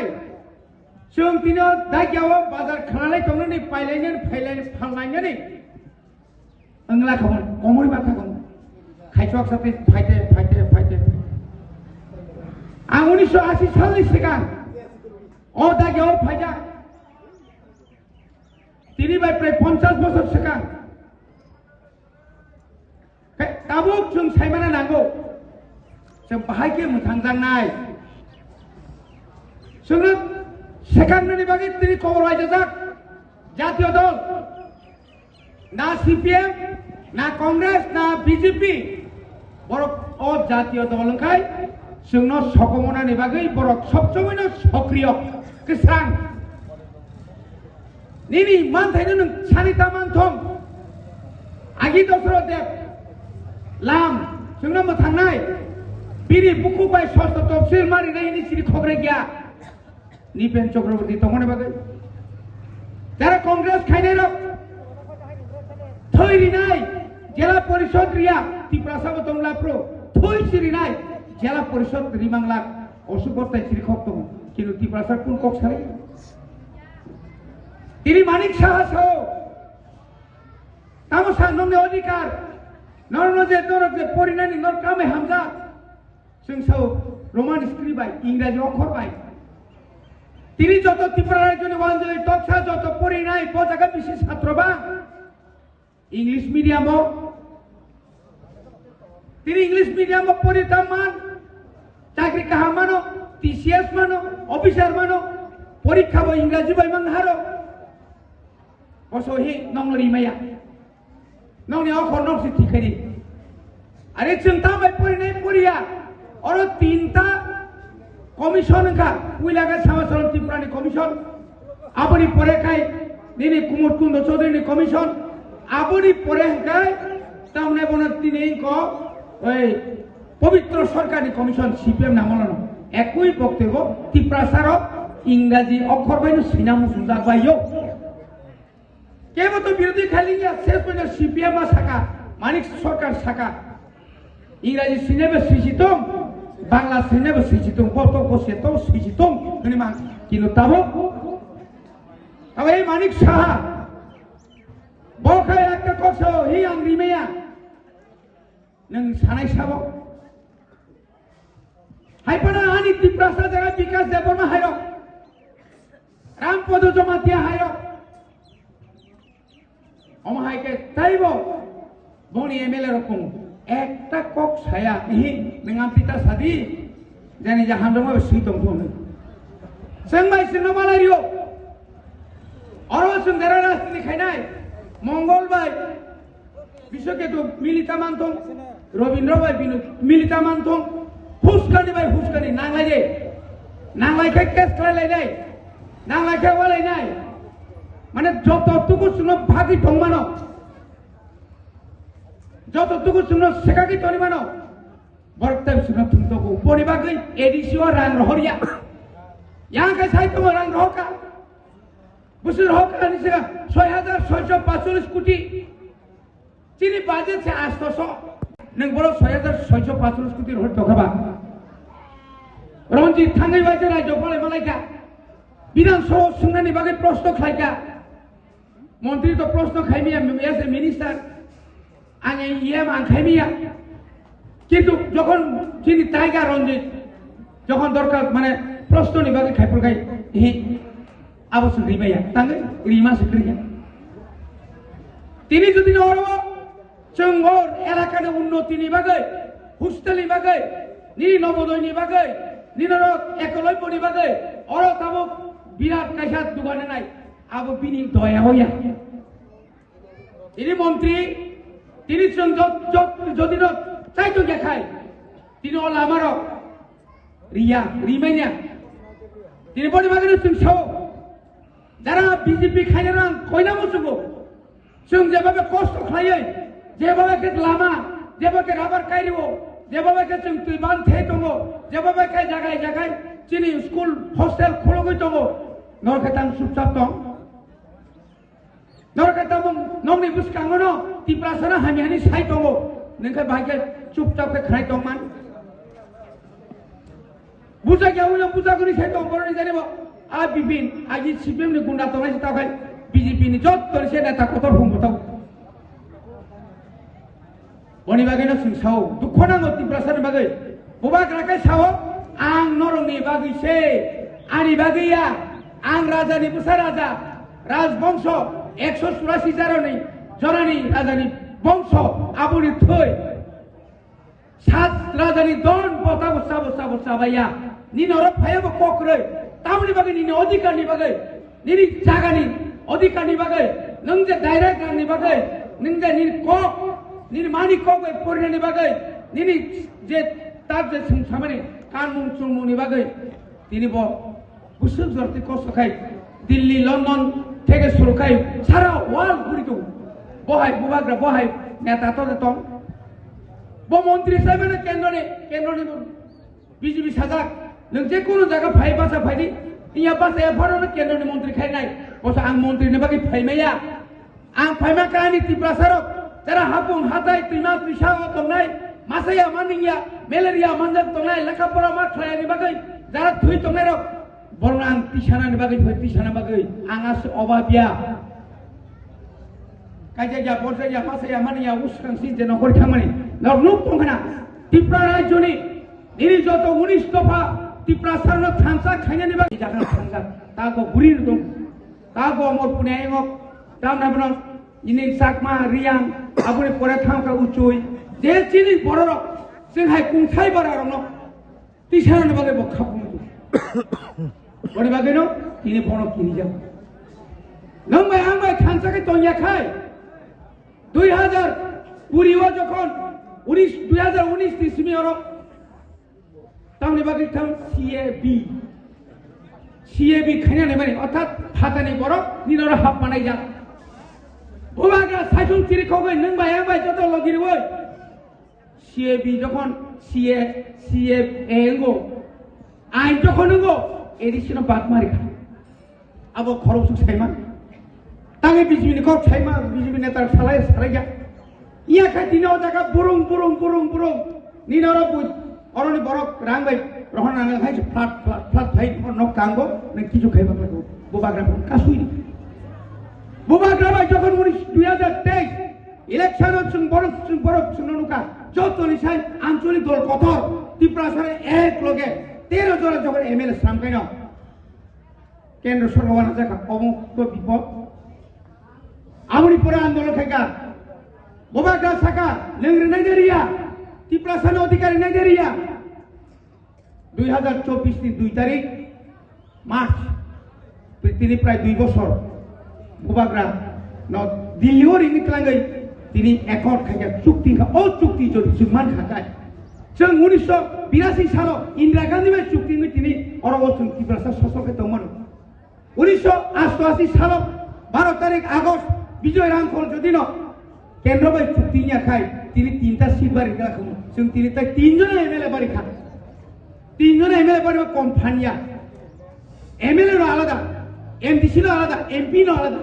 hai sung tino dai kyawa bazar khanalai tongna ni pailainen phailainen phalnainen ni angla khamon komori batha kom khaisok sathi फाइटे आं 1980 सालनि सिगां अ दागियाव Pfizer तिनिफ्राय प्राय 50 बोसोर सिगां दाबुक जों सायमाना नांगौ जों बाहायके मोथांजांनाय जोंनो सेकान्डनि बागै तिनि खबर लायजाजाक जातीय दल ना सीपीएम ना कांग्रेस ना बीजेपी बरक अ जातीय दल ओंखाय जोंनो सकमनानि बागै बरक सबसमयनो सक्रिय गोसां निनि मानथायनो नों सानिता मानथं आगि दसर देब लाम जोंनो मोथांनाय बिनि बुकु बाय षष्ठ तफसिल मारिनायनि सिरि खबरे गैया निपेन चक्रवर्ती तंगने बागै যারা कांग्रेस खायनाय रक थैरिनाय जिला परिषद रिया तिप्रासाबो दंलाप्रो थै सिरिनाय जिला परिषद रिमांला असुबस्ताय सिरि खक्तम किन्तु तिप्रासा कोन कक साले তিনি মানিক সাহা সহ তামসা নমনে অধিকার নরনজে দরজে পরিণানি নরকামে হামজা जों साव रोमान स्क्रिप्ट बाय इंराजी अक्षर बाय তিনি যত ত্রিপুরার জন্য ওয়ানজলি টকসা যত পরিণাই পজাকা বিশেষ ছাত্রবা इंग्लिश मीडियम তিনি इंग्लिश मीडियम পরিতামান চাকরি কাহা মানো টিসিএস মানো অফিসার মানো পরীক্ষা বই ইংরেজি বই মানহারো বসহি নংলি মায়া নংনি অক্ষর নংসি ঠিকারি আরে চিন্তা বাই পরিণাই পরিয়া और तीनटा कमिशन का उइलागा समाचरण त्रिपुरानि कमिशन आबनि परेखाय दिनै कुमुर कुंड चौधुरीनि कमिशन आबनि परेखाय तामने बन तिनै को ओइ पवित्र सरकारनि कमिशन सीपीएम नामलन एकई बक्तव्य त्रिपुरासार इंराजी अक्षर बायनो सिनामु सुजाक बायो केबो तो विरोधी खालिया शेष पयनो सीपीएम मा साका मानिक सरकार साका इंराजी सिनेबे सिजितम बांग्ला सिनेबे सिजितम पतो कोसेतो सिजितम ननि मा किनु ताबो अबे मानिक साहा बखाय एकटा कसो हि आं रिमेया नों सानाय साबो हायपना आनि त्रिपुरासा जागा विकास देबरमा हायो रामपद जमातिया हायो अमहायके ताइबो बनि एमएलए रकम একটা কক ছায়া হি नोंहा पिता सादि जानि जाहानदोंबो सैतम थोनो जों माइसनो मालारियो अरो जों देरा राजनीति खायनाय मंगलबार बिश्वकेतु मिलिता मानथं रविन्द्र बाय बिनु मिलिता मानथं हुस्कानि बाय हुस्कानि नांलाय नांलायखाय केस खालायलायनाय नांलायखाय वालायनाय माने जतटुकु जोंनो भागि दंमानो যতটুকু শুনো শেখাকি তরিমানো বর্তমান শুনো তুমতকু পরিবাগৈ এডিসিও রাং রহরিয়া ইয়াকে সাইতম রাং রহকা বুসুর হকা নিসা 6645 কোটি চিনি বাজেট সে 800 নং বড় 6645 কোটি রহ তখাবা রঞ্জিত থাঙ্গাই বাজে রাজ্য বলে মালাইকা বিধানসভা শুনানি বাগে প্রশ্ন খাইকা মন্ত্রী তো প্রশ্ন খাইমিয়া এস এ মিনিস্টার आंगे ये मांखाइमिया किंतु जखन जिनि टाइगार रंजित जखन दरकार माने प्रश्ननि बागै खायफोरखाय हि आबसुन रिबाया तांगे रिमा सिक्रिया तिनि जुदि नरो जों और एलाकानि उन्नतिनि बागै हस्टेलनि बागै नि नवोदयनि बागै निनर एकलयपनि बागै और ताबो बिराट कायसा दुगाने नाय आबो बिनि दया होया इनि मंत्री তিনি যদি চাইতো দেখায় তিনি ওলা আমার রিয়া রিমাইনা তিনি বড় বাগানে जों সাও যারা বিজেপি খাইনা রাং কইনা মুসুগো जों जेबाबे कष्ट खायो जेबाबे के लामा जेबाबे राबार काइरिवो जेबाबे के जों तुइबान थे दङो जेबाबे के जागाय जागाय चिनि स्कुल हस्टेल खुलगै दङो नरखातां सुपचाप दं नरखातां नंनि बुसखाङोनो त्रिपुरासाना हामिहानि साइ दङ नोंखौ भाग्य चुपचाप खानाय दंमोन বুঝা গিয়া হইলো বুঝা করি সেই অঙ্গরণী জানিব আর বিপিন আজি সিপিএম নি গুন্ডা তোলাই তাকাই বিজেপি নি যত সে নেতা কত হুমতাও বনি বাগैनो सिंसाव दुख नांगौ टिप्रासार बागै बबा ग्राखाय साव आं नरंनि बागैसे आंनि बागैया आं राजानि बुसा राजा राजबंश 184 जनानि राजानि बंश आबुनि थै सात राजानि दन बता बसा बसा बसा बाया निनो र फायाबो कक्रै तामनि बागै निनो अधिकारनि बागै निनि जागानि अधिकारनि बागै नों जे डाइरेक्ट रांनि बागै नों जे नि कक निनि मानि कक परिनानि बागै निनि जे तार जे संसामानि कानमुं चुमुनि बागै तिनि ब गुसु जरति कस्तखाय दिल्ली लंडन থেকে শুরু খাই সারা ওয়ার্ল্ড ঘুরি তো বহাই বুবাগ্রা বহাই নেতা তো দং ব মন্ত্রী সাহেব না কেন্দ্রনি বিজেপি সাজাক নों যে কোনো জায়গা ফাই বাসা ফাইদি ইয়া বাসা এফারো কেন্দ্রনি মন্ত্রী খাই নাই বস আং মন্ত্রী নে বাকি ফাইমায়া आं फाइमा कानि टिप्रासारक जरा हापुं हाथाय दैमा दैसा दंनाय मासाया मानिया मेलेरिया मानजाब दंनाय लेखापरा मा खायानि बागै जरा थुइ दंनाय रक बरं आं तिसानानि बागै तिसाना बागै आंहासो अभाबिया कायजाया बरजाया मासाया मानिया उस्रांसि जे नखर खामानि नरनुक दंखाना टिप्रा रायजोनि निरि जत 19 दफा टिप्रासारनो थांसा खायनानि बागै जागोन थांसा तागो बुरि दं तागो अमर पुण्यायक दामनाबनो इनि साकमा रियां आबुनि परे थांका उचुय जे चिनि बररक जोंहाय कुंथाय बारारनो तिसानानि बागै बखाबु बड़ी बागै नो तिनि बनो किनि जाव नों बाय आं बाय थांसाखै तंयाखाय 2020 ও যখন 2019 नि सिमियर तामनि बागै थां सीएबी खायनानै माने अर्थात फातानि बर निनर हाब मानाय जा बुबाग्रा साइथुं तिरिखौगै नों बाय आं बाय जत लगिरवै सीएबी যখন सीएफए आइन যখন नंगौ एडिशनल बात मारि अब खरौसु साइमा तांगे बिजिबिनि खौ साइमा बिजिबि नेता सालाय सालाया इया खातिनो जागा बुरुं निनर बुइ अरनि बरक रांबाय रहनानै हाय फ्लाट फाइ नक कांगो नों किजु खाइबा लागो बुबाग्रा कासुइ बुबाग्रा बाय যখন 2023 इलेक्शन जों बरक नुका जतनि साइ आंचलिक दल कथर टिप्रासारे एक लगे 13 জন যখন এমএলএ সামকাইন কেন্দ্র সরকার জায়গা অমুক্ত বিপদ আমনি পরে আন্দোলন খাইকা ববাগ্রা সাকা নেংরে নাই দেরিয়া টিপ্রাসান অধিকারী নাই দেরিয়া 2024 नि 2 তারিখ মার্চ তিনি প্রায় 2 বছর ববাগ্রা ন দিল্লিও রিনি ক্লাঙ্গই তিনি একট খাইকা চুক্তি ও চুক্তি যদি সুমান খাকায় जों 1982 सालाव इंदिरा गांधी बाय चुक्तिनि तिनि अरबचन टिप्रासार शासक दंमोन 1988 सालाव 12 तारिख आगस्ट विजय रांखल जदिन केंद्र बाय चुक्तिनि आखाय तिनि 3टा सीट बारि गेलाखौ जों तिनि ताय 3 जन एमएलए बारि खा 3 जन एमएलए बारि कम्पानिया एमएलए नो आलादा एमडीसी नो आलादा एमपी नो आलादा